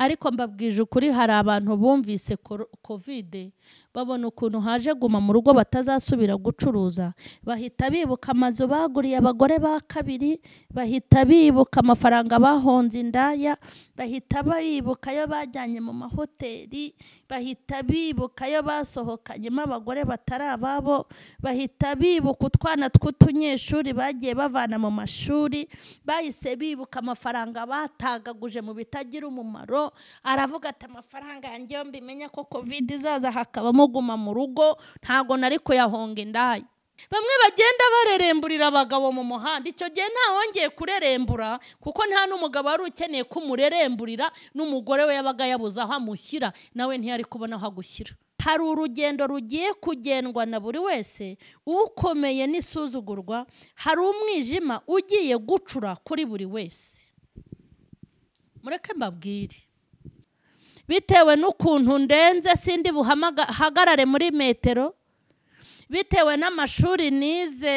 ariko mbabwije ukuri hari abantu bumvise covid babona ukuntu haje guma mu rugo batazasubira gucuruza, bahita bibuka amazu baguriye abagore ba kabiri, bahita bibuka amafaranga bahonze indaya, bahita bibuka yo bajyanye mu mahoteli, bahita bibuka yo basohokanyemo abagore batari ababo, bahita bibuka utwana tw'utunyeshuri bagiye bavana mu mashuri, bahise bibuka amafaranga batagaguje mu bitagira umumaro. Aravuga ati amafaranga yanjye yo mbimenya ko covid izaza hakabamo guma mu rugo ntago nari kuyahonga indaya. Bamwe bagenda bareremburira abagabo mu muhanda, icyo gihe nta wongeye kurerembura kuko nta n'umugabo wari ukeneye kumureremburira, n'umugore we yabaga yabuze aho amushyira, nawe ntiyari kubona aho agushyira. Hari urugendo rugiye kugendwa na buri wese, ukomeye n'isuzugurwa, hari umwijima ugiye gucura kuri buri wese. Mureke mbabwire, bitewe n'ukuntu ndenze sindi buhagarare muri metero, bitewe n'amashuri nize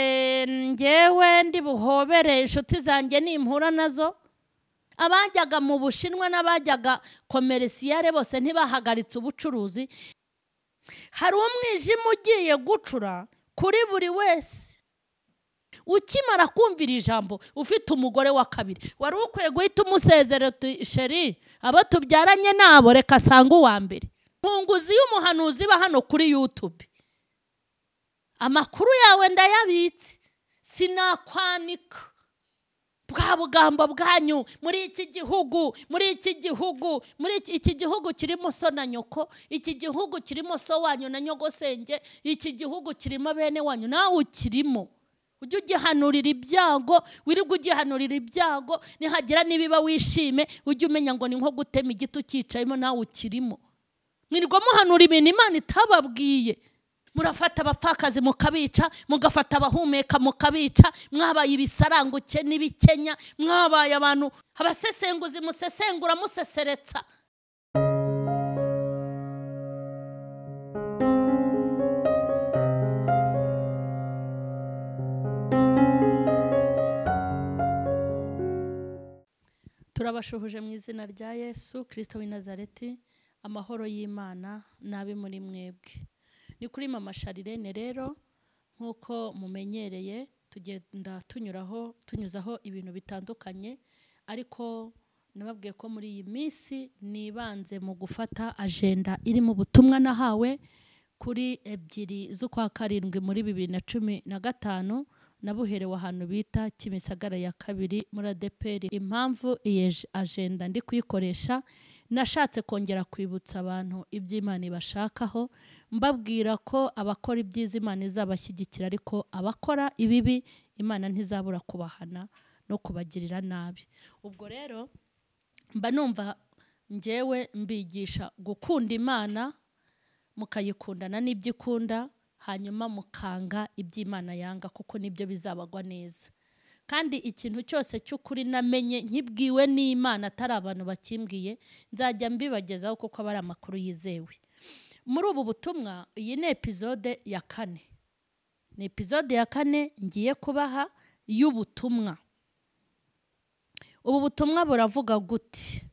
ngewe ndi buhobere inshuti zanjye nimpura nazo, abajyaga mu Bushinwa n'abajyaga komerisiyare bose ntibahagaritse ubucuruzi. Hari umwijima ugiye gucura kuri buri wese. Ukimara kumvira ijambo ufite umugore wa kabiri, wari ukwiye guhita umusezera uti sheri, abo tubyaranye nabo reka sanga uwa mbere. Mpunguzi y'umuhanuzi ba hano kuri YouTube, amakuru yawe ndayabitse, sinakwanika bwa bugambo bwanyu muri iki gihugu, muri iki gihugu kirimo so na nyoko, iki gihugu kirimo so wanyu na nyogosenge, iki gihugu kirimo bene wanyu nawe ukirimo. Ujye ugihanurira ibyago, wirirwa ugihanurira ibyago, nihagira nibiba wishime, ujye umenya ngo ni nko gutema igiti ukicayemo nawe ukirimo. Mwirirwa muhanura ibintu Imana itababwiye. Murafata abapfakazi mukabica, mugafata abahumeka mukabica, mwabaye ibisaranguke n'ibikenya, mwabaye abantu abasesenguzi musesengura museseretsa. Turabashuhuje mu izina rya Yesu Kristo w'i Nazareti, amahoro y'Imana nabe muri mwebwe. Ni kuri Mama Sharirene rero, nkuko mumenyereye tugenda tunyuzaho ibintu bitandukanye, ariko nababwiye ko muri iyi minsi nibanze mu gufata agenda iri mu butumwa nahawe kuri 2 z'ukwa karindwi muri 2015, nabuherewe ahantu bita Kimisagara ya 2 muri ADPR. Impamvu iyi agenda ndi kuyikoresha, nashatse kongera kwibutsa abantu iby'Imana ibashakaho, mbabwira ko abakora ibyiza Imana izabashyigikira, ariko abakora ibibi Imana ntizabura kubahana no kubagirira nabi. Ubwo rero mba numva ngewe mbigisha gukunda Imana, mukayikundana n'ibyo ikunda, hanyuma mukanga iby'Imana yanga, kuko nibyo bizabagwa neza. Kandi ikintu cyose cy'ukuri namenye nkibwiwe n'Imana atari abantu bakimbwiye, nzajya mbibagezaho kuko aba ari amakuru yizewe. Muri ubu butumwa, iyi ni episode ya 4. Ni episode ya 4 ngiye kubaha y'ubutumwa. Ubu butumwa buravuga gute?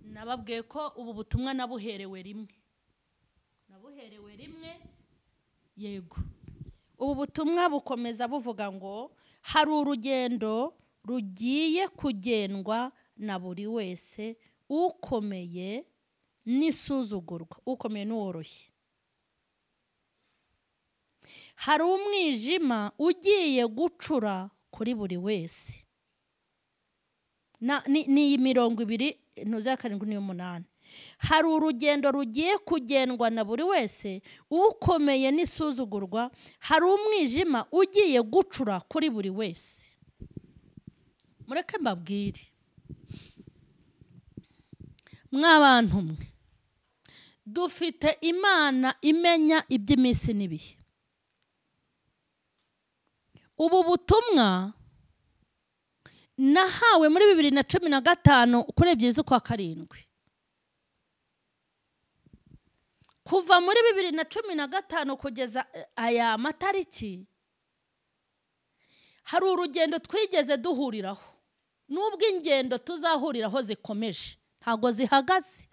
Nababwiye ko ubu butumwa nabuherewe rimwe. Yego. Ubu butumwa bukomeza buvuga ngo hari urugendo rugiye kugendwa na buri wese, ukomeye n'isuzugurwa, ukomeye n'uworoshye. Hari umwijima ugiye gucura kuri buri wese. Ni 27:8. Hari urugendo rugiye kugendwa na buri wese, ukomeye n'isuzugurwa, hari umwijima ugiye gucura kuri buri wese. Mureke mbabwire, mw'abantu mwe, dufite Imana imenya iby'iminsi n'ibihe. Ubu butumwa nahawe muri 2015 kuri 2 z'ukwa karindwi. Kuva muri 2015 kugeza aya matariki, hari urugendo twigeze duhuriraho, nubwo ingendo tuzahuriraho zikomeje, ntago zihagaze.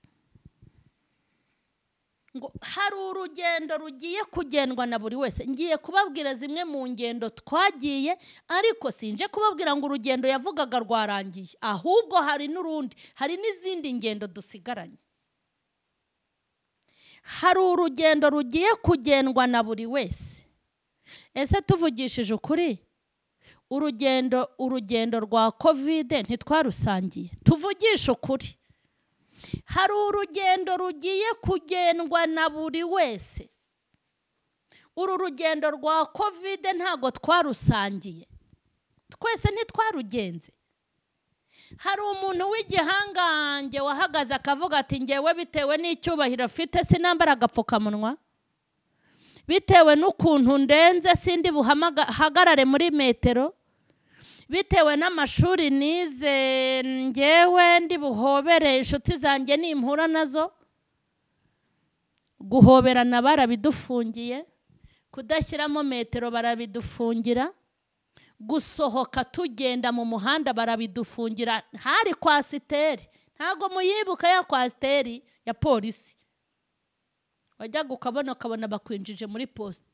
Ngo hari urugendo rugiye kugendwa na buri wese. Ngiye kubabwira zimwe mu ngendo twagiye, ariko sinje kubabwira ngo urugendo yavugaga rwarangiye, ahubwo hari n'urundi, hari n'izindi ngendo dusigaranye. Hari urugendo rugiye kugendwa na buri wese. Ese tuvugishije ukuri, urugendo rwa COVID ntitwarusangiye? Tuvugisha ukuri, hari urugendo rugiye kugendwa na buri wese. Uru rugendo rwa COVID ntago twarusangiye, twese ntitwarugenze. Hari umuntu w'igihangange wahagaze akavuga ati ngewe bitewe n'icyubahiro afite sinambara agapfukamunwa, bitewe n'ukuntu ndenze sindi buhagarare muri metero, bitewe n'amashuri nize ngewe ndi buhobere inshuti zanjye nimpura nazo. Guhoberana barabidufungiye, kudashyiramo metero barabidufungira, gusohoka tugenda mu muhanda barabidufungira. Hari kwasiteri, ntago muyibuka ya kwasiteri ya polisi, wajyaga ukabona bakwinjije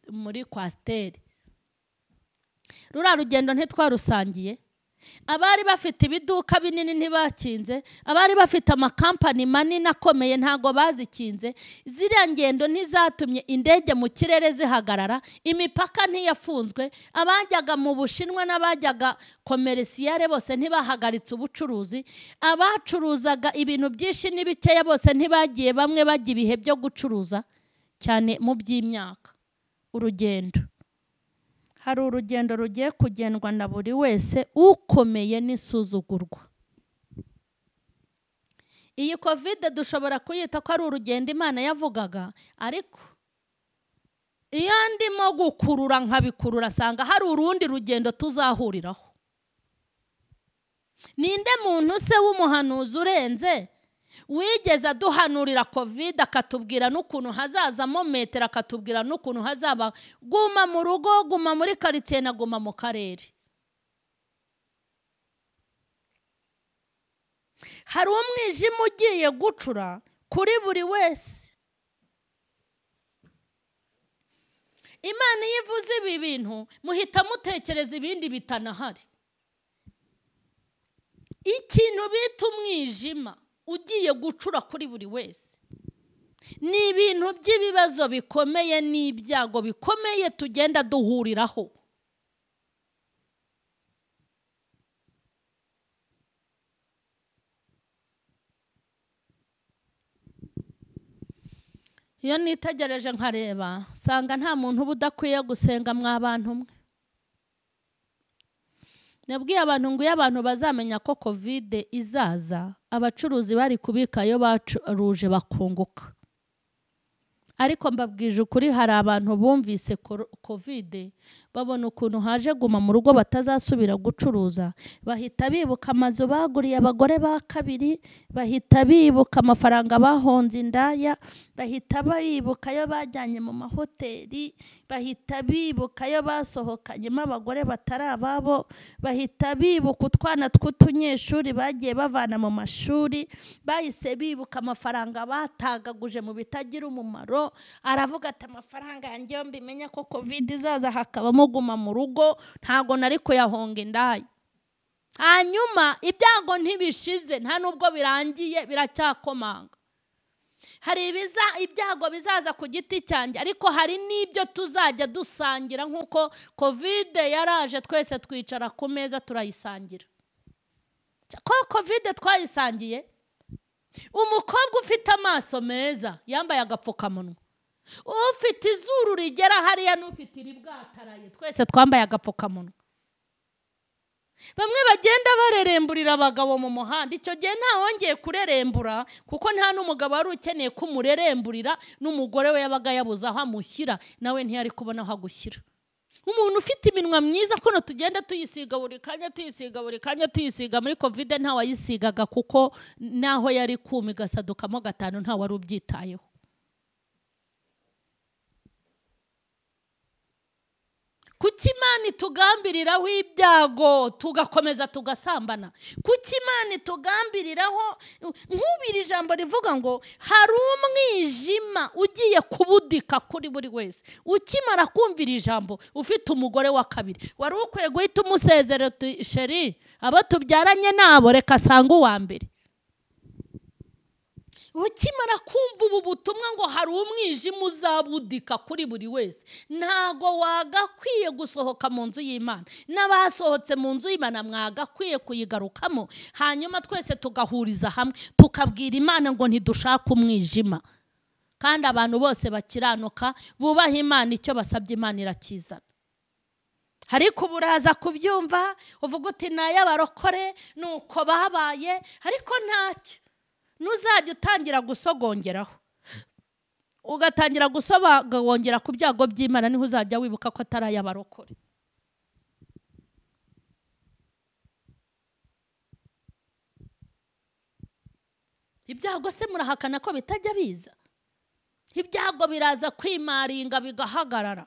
muri kwasiteri. Rura rugendo ntitwarusangiye. Abari bafite ibiduka binini ntibakinze, abari bafite amakampani manini akomeye ntago bazikinze. Ziriya ngendo ntizatumye indege mu kirere zihagarara, imipaka ntiyafunzwe, abajyaga mu Bushinwa n'abajyaga komerisiyare bose ntibahagaritse ubucuruzi, abacuruzaga ibintu byinshi n'ibikeya bose ntibagiye, bamwe bajya ibihe byo gucuruza cyane mu by'imyaka. Urugendo, hari urugendo rugiye kugendwa na buri wese, ukomeye n'isuzugurwa. Iyi COVID dushobora kuyita ko ari urugendo Imana yavugaga, ariko iyo ndimo gukurura nkabikurura asanga hari urundi rugendo tuzahuriraho. Ninde muntu se w'umuhanuzi urenze wigeze aduhanurira COVID akatubwira n'ukuntu hazazamo metero, akatubwira n'ukuntu hazaba guma mu rugo, guma muri quartier na guma mu karere? Hari umwijima ugiye gucura kuri buri wese. Imana yivuze ibi bintu muhita mutekereza ibindi bitanahari. Ikintu bita umwijima ugiye gucura kuri buri wese ni ibintu by'ibibazo bikomeye n'ibyago bikomeye tugenda duhuriraho. Iyo nitegereje nkareba sanga nta muntu uba udakwiye gusenga mw'abantu mwe. Nabwiye abantu ngo iyo abantu bazamenya ko COVID izaza, abacuruzi bari kubikayo bacuruje bakunguka. Ariko mbabwije ukuri, hari abantu bumvise COVID babona ukuntu haje guma mu rugo batazasubira gucuruza, bahita bibuka amazu baguriye abagore ba kabiri, bahita bibuka amafaranga bahonze indaya, bahita bibuka yo bajyanye mu mahoteli, bahita bibuka yo basohokanyemo abagore batari ababo, bahita bibuka utwana tw'utunyeshuri bagiye bavana mu mashuri, bahise bibuka amafaranga batagaguje mu bitagira umumaro. Aravuga ati amafaranga yanjye yo mbimenya ko COVID izaza hakabamo guma mu rugo, ntago nari kuyahonga indaya. Hanyuma ibyago ntibishize, nta nubwo birangiye, biracyakomanga. Hari ibyago bizaza ku giti cyanjye, ariko hari n'ibyo tuzajya dusangira nk'uko COVID yaraje twese twicara ku meza turayisangira. Ko COVID twayisangiye, umukobwa ufite amaso meza yambaye agapfukamunwa, ufite izuru rigera hariya n'ufite iribwataraye, twese twambaye agapfukamunwa. Bamwe bagenda bareremburira abagabo mu muhanda. Icyo gihe nta wongeye kurerembura, kuko nta n'umugabo wari ukeneye kumureremburira, n'umugore we yabaga yabuze aho amushyira, nawe ntiyari kubona aho agushyira. Umuntu ufite iminwa myiza kuno tugenda tuyisiga buri kanya tuyisiga, muri COVID nta wayisigaga, kuko naho yari kuma igasadukamo gatanu nta wari ubyitayeho. kuki Imana itugambiriraho ibyago tugakomeza tugasambana? kuki Imana itugambiriraho nk'ubiri ijambo rivuga ngo hari umwijima ugiye kubudika kuri buri wese? Ukimara kumvira ijambo ufite umugore wa kabiri, wari ukwiye guhita umusezera uti sheri, abo tubyaranye nabo reka asanga uwa mbere. Ukimara kumva ubu butumwa ngo hari umwijima uzabudika kuri buri wese, ntago wagakwiye gusohoka mu nzu y'Imana. N'abasohotse mu nzu y'Imana mwagakwiye kuyigarukamo, hanyuma twese tugahuriza hamwe tukabwira Imana ngo ntidushaka umwijima, kandi abantu bose bakiranuka bubaha Imana, icyo basabye Imana irakizana. Ariko buraza kubyumva uvuga uti n'ay'abarokore nuko babaye, ariko ntacyo. Nuzajya utangira gusogongeraho, ugatangira gusogongera ku byago by'Imana, niho uzajya wibuka ko atari ay'abarokore. Ibyago se murahakana ko bitajya biza? Ibyago biraza kwimaringa bigahagarara,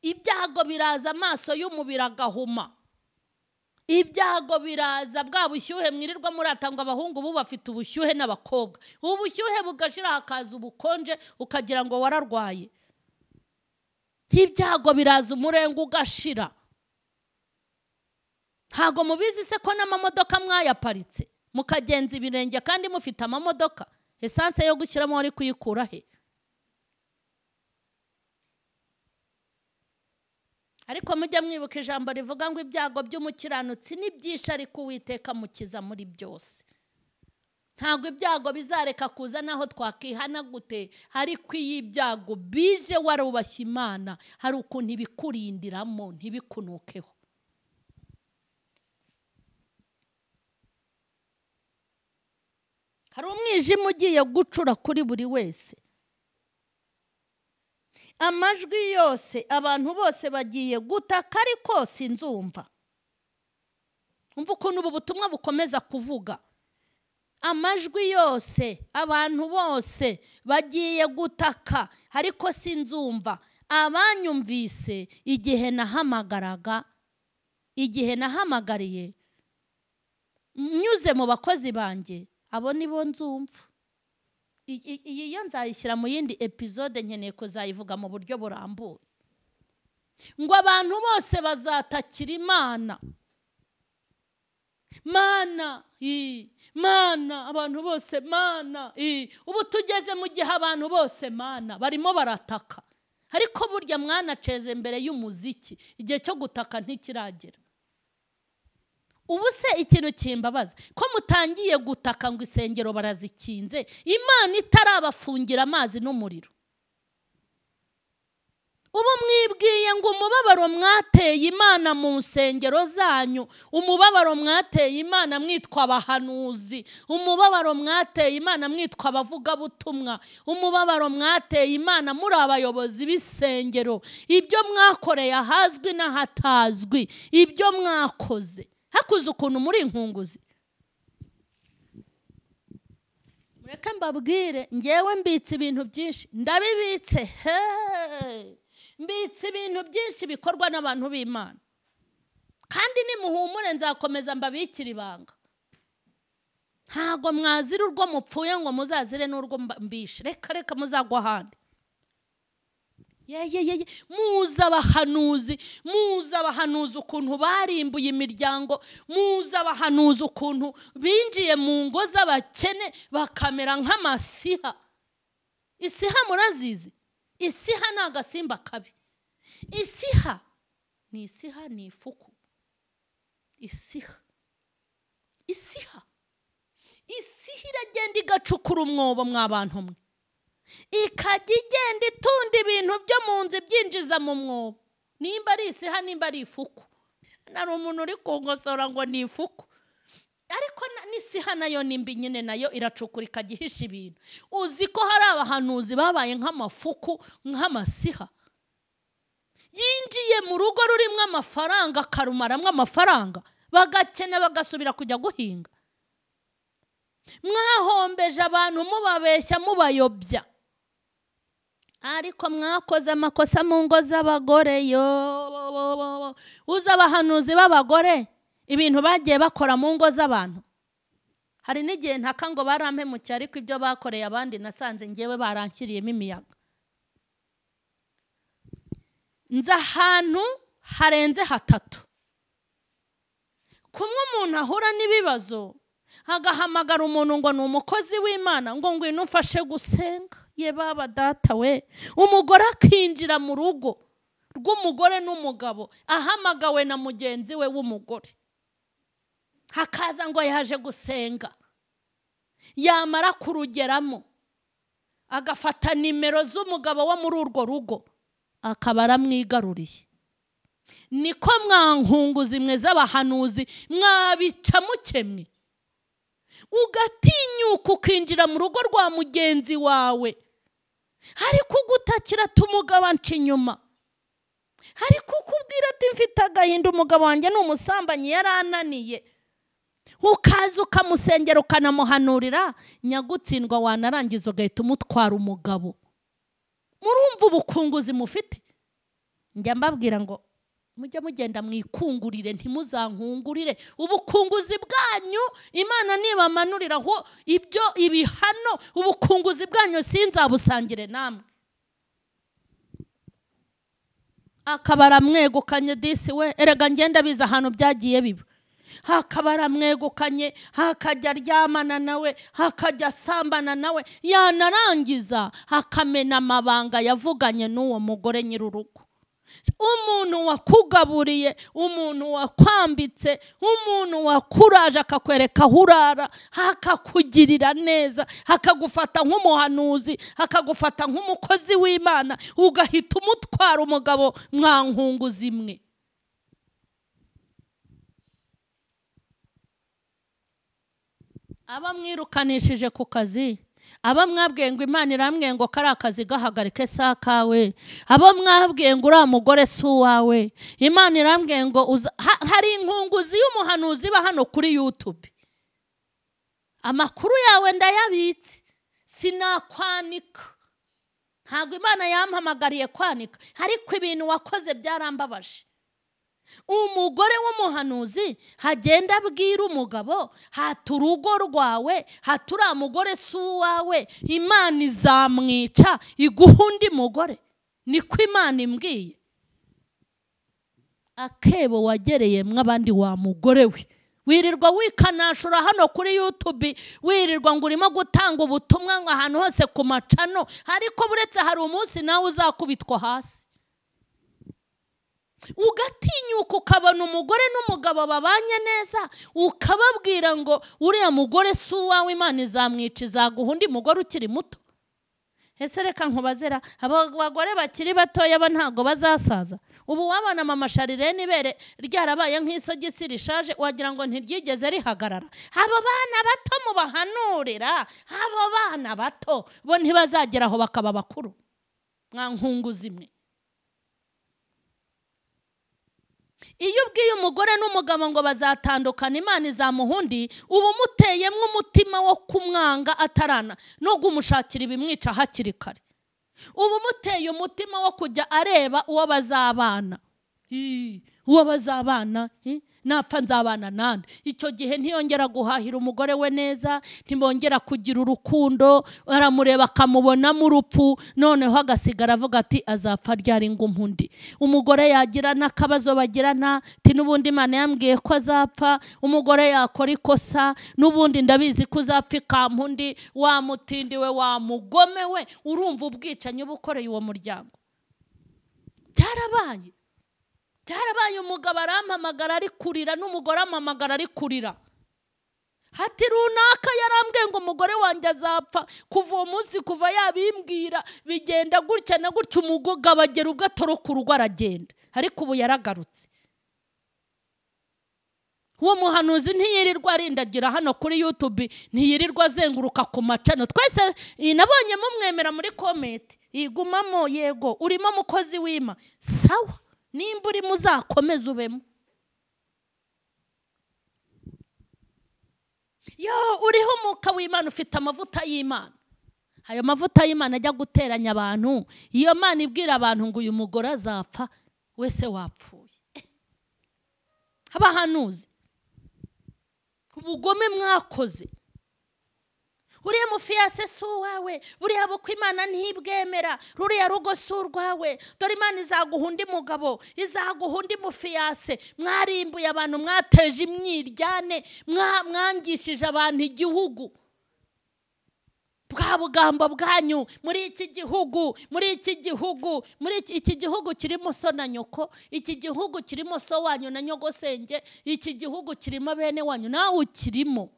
ibyago biraza amaso y'umubiri agahuma, ibyago biraza bwa bushyuhe mwirirwa muratanga abahungu ubu bafite ubushyuhe n'abakobwa, ubushyuhe bugashira hakaza ubukonje ukagira ngo wararwaye. Ibyago biraza umurengo ugashira. Ntago mubizi se ko n'amamodoka mwayaparitse mukagenza ibirenge kandi mufite amamodoka? Esanse yo gushyiramo wari kuyikura he? Ariko mujya mwibuka ijambo rivuga ngo ibyago by'umukiranutsi ni byinshi, ariko Uwiteka mukiza muri byose. Ntabwo ibyago bizareka kuza naho twakihana gute, ariko iyo ibyago bije warubashye Imana, hari ukuntu ibikurindiramo ntibikunukeho. Hari umwijima ugiye gucura kuri buri wese. Amajwi yose abantu bose bagiye gutaka, ariko sinzumva. Umva ukuntu ubu butumwa bukomeza kuvuga. Amajwi yose abantu bose bagiye gutaka, ariko sinzumva. Abanyumvise igihe nahamagariye nyuze mu bakozi banjye, abo nibo nzumva. Iyi yo nzayishyira mu yindi episode, nkeneye kuzayivuga mu buryo burambuye. Ngo abantu bose bazatakira Imana. Mana, Mana, abantu bose Mana. Ubu tugeze mu gihe abantu bose Mana barimo barataka, ariko burya mwanaceze mbere y'umuziki, igihe cyo gutaka ntikiragera. Ubu se ikintu kimbabaza ko mutangiye gutaka ngo isengero barazikinze, Imana itarabafungira amazi n'umuriro. Ubu mwibwiye ngo umubabaro mwateye Imana mu nsengero zanyu, umubabaro mwateye Imana mwitwa abahanuzi, umubabaro mwateye Imana mwitwa abavugabutumwa, umubabaro mwateye Imana muri abayobozi b'isengero, ibyo mwakoreye ahazwi n'ahatazwi, ibyo mwakoze hakuze ukuntu muri inkunguzi. Mureke mbabwire, ngewe mbitse ibintu byinshi, ndabibitse. Mbitse ibintu byinshi bikorwa n'abantu b'Imana, kandi nimuhumure nzakomeza mbabikira ibanga. Ntago mwazira urwo mupfuye ngo muzazire n'urwo mbishe. Reka muzagwa ahandi. Muza abahanuzi ukuntu barimbuye imiryango, muza abahanuzi ukuntu binjiye mu ngo z'abakene bakamera nk'amasiha. Isiha murazizi? Isiha ni agasimba kabi. Isiha ni ifuku. Isiha iragenda igacukura umwobo mw'abantu mwe, ikajya igenda itunda ibintu byo mu nzu byinjiza mu mwobo. Nimba ari isiha, nimba ari ifuku. Nari umuntu uri kungosora ngo ni ifuku, ariko n'isiha nayo nimbi nyine nayo iracukura ikagihisha ibintu. Uzi ko hari abahanuzi babaye nk'amafuku, nk'amasiha. Yinjiye mu rugo rurimo amafaranga, akarumaramo amafaranga, bagakena bagasubira kujya guhinga. Mwahombeje abantu mubabeshya mubayobya, ariko mwakoze amakosa mu ngo z'abagore. Yo uzi abahanuzi b'abagore ibintu bagiye bakora mu ngo z'abantu. Hari n'igihe ntaka ngo barampemukiye, ariko ibyo bakoreye abandi nasanze ngewe baranshyiriyemo imiyaga. Nza ahantu harenze 3. Kumwe umuntu ahura n'ibibazo hagahamagara umuntu ngo ni umukozi w'Imana ngo ngwino umfashe gusenga. Ye baba data we, umugore akinjira mu rugo rw'umugore n'umugabo ahamagawe na mugenzi we w'umugore, hakaza ngo yaje gusenga. Yamara kurugeramo agafata nimero z'umugabo wo muri urwo rugo akaba aramwigaruriye. Niko mwankunguzi mwe z'abahanuzi mwabica mukemwe, ugatinyuka ukinjira mu rugo rwa mugenzi wawe, hari kugutakira tumugabo anca inyuma, hari kukubwira ati mfite agahinda umugabo wanjye ni umusambanyi yarananiye, ukaza ukamusengera ukanamuhanurira, nyagutsindwa wanarangiza ugahita umutwara umugabo. Murumva ubukunguzi mufite? Njya mbabwira ngo mujye mugenda mwikungurire, ntimuzankungurire. Ubukunguzi bwanyu Imana nibamanuriraho ibyo ibihano, ubukunguzi bwanyu sinzabusangire namwe. Akabara mwegukanye disi we, erega ngenda biza ahantu byagiye biba. Hakabara mwegukanye, hakajya aryamana nawe, hakajya asambana nawe, yanarangiza hakamena amabanga yavuganye n'uwo mugore nyir'urugo. Umuntu wakugaburiye, umuntu wakwambitse, umuntu wakuraje akakwereka aho urara, hakakugirira neza, hakagufata nk'umuhanuzi, hakagufata nk'umukozi w'Imana, ugahita umutwara umugabo mwankunguzi imwe. Aba mwirukanishije ku kazi, aba mwabwiye ngo Imana irambwiye ngo kari akazi gahagarike saa kawe, aba mwabwiye ngo uriya mugore si uwawe, Imana irambwiye ngo hari inkunguzi y'umuhanuzi iba hano kuri YouTube. Amakuru yawe ndayabitse, sinakwanika. Ntabwo Imana yampamagariye kwanika, ariko ibintu wakoze byarambabaje. Umugore w'umuhanuzi hagenda abwira umugabo, hata urugo rwawe, hata uriya mugore si uwawe, Imana izamwica iguha undi mugore. Niko Imana imbwiye. Akebo wagereye mw'abandi wa mugore we, wirirwa wikanashura hano kuri YouTube, wirirwa ngo urimo gutanga ubutumwa ahantu hose ku macano, ariko buretse hari umunsi nawe uzakubitwa hasi. Ugatinyuka ukabona umugore n'umugabo babanye neza, ukababwira ngo uriya mugore si uwawe, Imana izamwica izaguha undi mugore ukiri muto. Ese reka nkubazera, abagore bakiri batoya ba ntago bazasaza. Ubu wabana mama Sharirene ibere ryarabaye nk'isogisi rishaje, wagira ngo ntiryigeze rihagarara. Abo bana bato mubahanurira, abo bana bato bo ntibazageraho bakaba bakuru. Mwankunguzi imwe. Iyo ubwiye umugore n'umugabo ngo bazatandukana, Imana izamuha undi, uba umuteyemwo umutima wo kumwanga atarana no kumushakira ibimwica hakiri kare. Uba umuteye umutima wo kujya areba uwo bazabana. Uwo bazabana, napfa nzabana nande. Icyo gihe ntiyongera guhahira umugore we neza, ntibongera kugira urukundo, aramureba akamubonamo urupfu, noneho agasigara avuga ati azapfa ryari ngo umpundi. Umugore yagira n'akabazo bagirana, ati n'ubundi Imana yambwiye ko azapfa. Umugore yakora ikosa, n'ubundi ndabizi ko uzapfa ikampundi. Wa mutindi we, wa mugome we, urumva ubwicanyi bukoreye uwo muryango. Byarabaye. Byarabaye, umugabo arampamagara ari kurira, n'umugore ampamagara ari kurira. Hati runaka yarambwiye ngo umugore wanjye azapfa, kuva uwo munsi kuva yabimbwira bigenda gutya na gutya, umugabo agera ubwo atoroka urugo aragenda, ariko ubu yaragarutse. Uwo muhanuzi ntiyirirwa arindagira hano kuri YouTube, ntiyirirwa azenguruka ku macano. Twese nabonye mumwemera muri comment, igumamo yego urimo mukozi w'Imana, sawa, nimba uri muzakomeza ubemo. Yo, uriho umwuka w'Imana, ufite amavuta y'Imana. Ayo mavuta y'Imana ajya guteranya abantu. Iyo Mana ibwira abantu ngo uyu mugore azapfa, wese wapfuye. abahanuzi, ubugome mwakoze. Uriya mufiyase si uwawe, buriya bukwe Imana ntibwemera, ruriya rugo si urwawe, dore Imana izaguha undi mugabo, izaguha undi mufiyase. Mwarimbuye abantu, mwateje imyiryane, mwangishije abantu igihugu. Bwa bugambo bwanyu muri iki gihugu, muri iki gihugu kirimo so na nyoko, iki gihugu kirimo so wanyu na nyogosenge, iki gihugu kirimo bene wanyu, nawe ukirimo.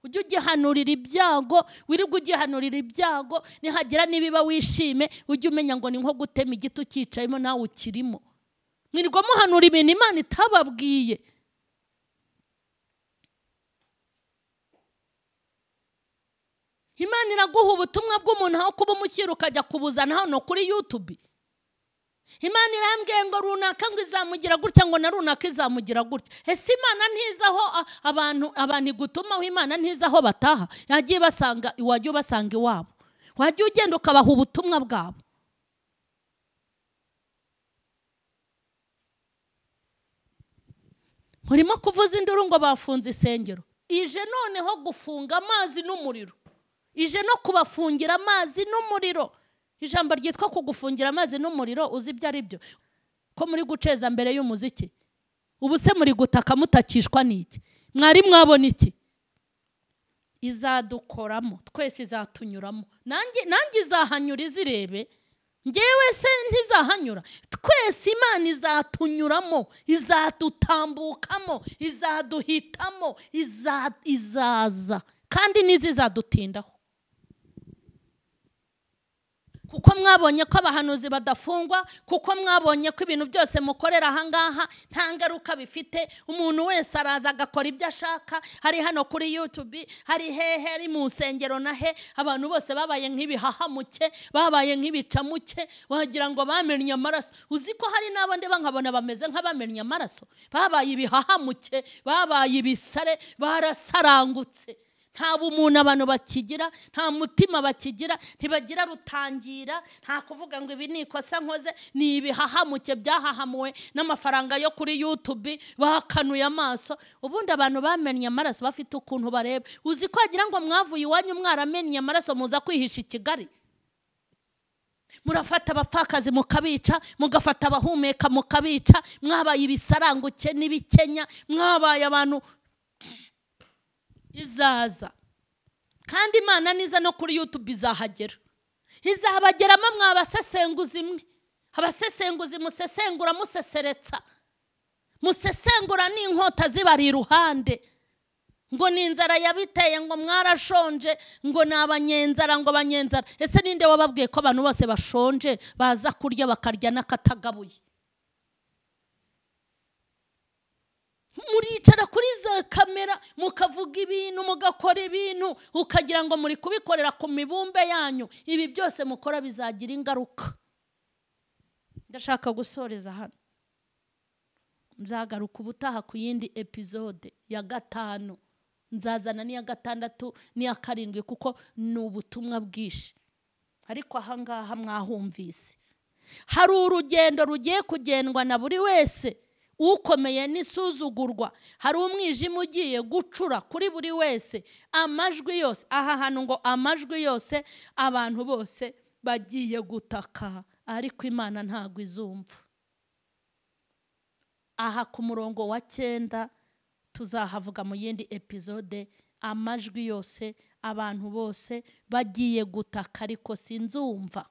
Ujye ugihanurira ibyago, wirirwa ugihanurira ibyago, nihagira nibiba wishime, ujye umenya ngo ni nko gutema igiti ukicayemo, nawe ukirimo. Mwirirwa muhanura ibintu Imana itababwiye. Imana iraguha ubutumwa bw'umuntu aho kuba umushyira ukajya kubuzana hano kuri YouTube. Imana irambwiye ngo runaka ngo izamugira gutya, ngo na runaka izamugira gutya. Ese Imana ntizaho abantu igutumaho, Imana ntizaho bataha? Yagiye basanga iwajye ubasanga iwabo, wajye ugenda ukabaha ubutumwa bwabo. Murimo kuvuza induru ngo bafunze isengero. Ije noneho gufunga amazi n'umuriro, ije no kubafungira amazi n'umuriro. Ijambo ryitwa kugufungira amazi n'umuriro, uzi ibyo ari byo? Ko muri guceza mbere y'umuziki, ubu se muri gutaka mutakishwa n'iki? Mwari mwabona iki? Izadukoramo twese, izatunyuramo. Nanjye izahanyura izirebe, ngewe se ntizahanyura? Twese Imana izatunyuramo, izadutambukamo, izaduhitamo, izaza kandi n'izizadutindaho. Kuko mwabonye ko abahanuzi badafungwa, kuko mwabonye ko ibintu byose mukorera ahangaha nta ngaruka bifite. Umuntu wese araza agakora ibyo ashaka, hari hano kuri YouTube, hari hehe, ari mu nsengero na he. Abantu bose babaye nk'ibihahamuke, babaye nk'ibicamuke, wagira ngo bamennye amaraso. Uzi ko hari n'abo ndeba nkabona bameze nk'abamennye amaraso, babaye ibihahamuke, babaye ibisare, barasarangutse. Nta bumuntu abantu bakigira, nta mutima bakigira, ntibagira rutangira, nta kuvuga ngo ibi ni ikosa nkoze. Ni ibihahamuke byahahamuwe n'amafaranga yo kuri YouTube, bakanuye amaso. Ubundi abantu bamennye amaraso bafite ukuntu bareba. Uzi ko agira ngo mwavuye iwanyu mwaramennye amaraso muza kwihisha i Kigali. Murafata abapfakazi mukabica, mugafata abahumeka mukabica, mwabaye ibisaranguke n'ibikenya, mwabaye abantu. Izaza kandi Imana niza no kuri YouTube izahagera, izabageramo mwabasesenguzi mwe. Abasesenguzi musesengura museseretsa, musesengura n'inkota zibari iruhande, ngo ni inzara yabiteye, ngo mwarashonje, ngo ni abanyenzara, ngo abanyenzara. Ese ninde wababwiye ko abantu bose bashonje baza kurya bakarya n'akatagabuye? Muricara kuri za kamera mukavuga ibintu, mugakora ibintu, ukagira ngo muri kubikorera ku mibumbe yanyu. Ibi byose mukora bizagira ingaruka. Ndashaka gusoreza hano, nzagaruka ubutaha ku yindi episode ya 5, nzazana n'iya 6 n'iya 7, kuko ni ubutumwa bwinshi. Ariko ahangaha mwahumvise, hari urugendo rugiye kugendwa na buri wese, ukomeye n'isuzugurwa. Hari umwijima ugiye gucura kuri buri wese, amajwi yose. Aha hantu ngo amajwi yose, abantu bose bagiye gutaka, ariko Imana ntago izumva. Aha ku murongo wa 9 tuzahavuga mu yindi episode. Amajwi yose, abantu bose bagiye gutaka, ariko sinzumva.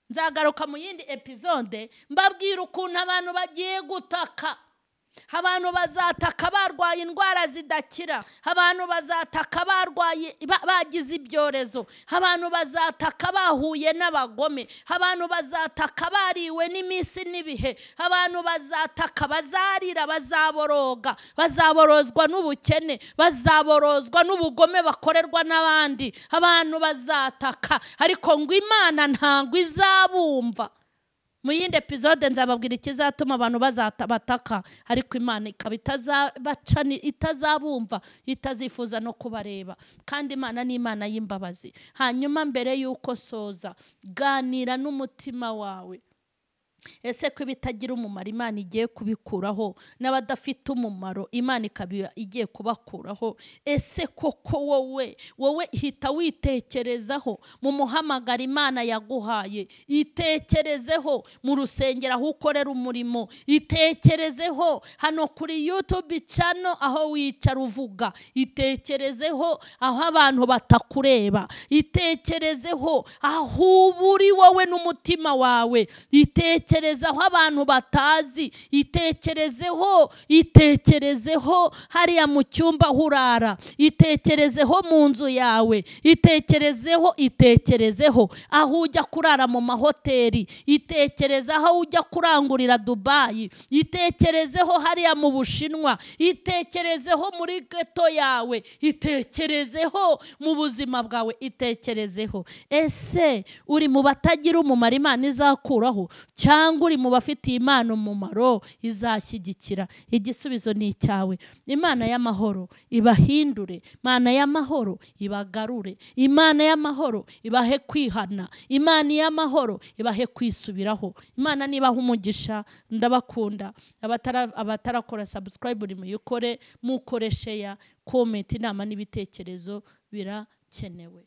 Nzagaruka mu yindi episode mbabwira ukuntu abantu bagiye gutaka. Abantu bazataka barwaye indwara zidakira, abantu bazataka barwaye bagize ibyorezo, abantu bazataka bahuye n'abagome, abantu bazataka bariwe n'iminsi n'ibihe, abantu bazataka bazarira, bazaboroga, bazaborozwa n'ubukene, bazaborozwa n'ubugome bakorerwa n'abandi. Abantu bazataka, ariko ngo Imana ntango izabumva. Mu yindi episode nzababwira ikizatuma abantu bataka, ariko Imana ikaba itazabumva, itazifuza no kubareba. Kandi Imana ni Imana y'imbabazi. Hanyuma mbere yuko soza, ganira n'umutima wawe, ese ko ibitagira umumaro Imana igiye kubikuraho, n'abadafite umumaro Imana ikaba igiye kubakuraho? Ese koko wowe hita witekerezaho mu muhamagara Imana yaguhaye, itekerezeho mu rusengero aho ukorera umurimo, itekerezeho hano kuri YouTube channel aho wicara uvuga, itekerezeho aho abantu batakureba, itekerezeho aho uri wowe n'umutima wawe, itekerezeho abantu batazi, itekerezeho hariya mu cyumba hurara, itekerezeho mu nzu yawe, itekerezeho aho ujya kurara mu mahoteli, itekerezaho aho ujya kurangurira Dubai, itekerezeho hariya mu Bushinwa, itekerezeho muri geto yawe, itekerezeho mu buzima bwawe, itekerezeho. Ese uri mu batagira umumaro Imana izakuraho, cyangwa uri mu bafitiye Imana umumaro izashyigikira? Igisubizo ni icyawe. Imana y'amahoro ibahindure, Imana y'amahoro ibagarure, Imana y'amahoro ibahe kwihana, Imana y'amahoro ibahe kwisubiraho. Imana nibaha umugisha. Ndabakunda. Abatarakora subscribe uri muyikore, mukore share, comment, inama n'ibitekerezo birakenewe.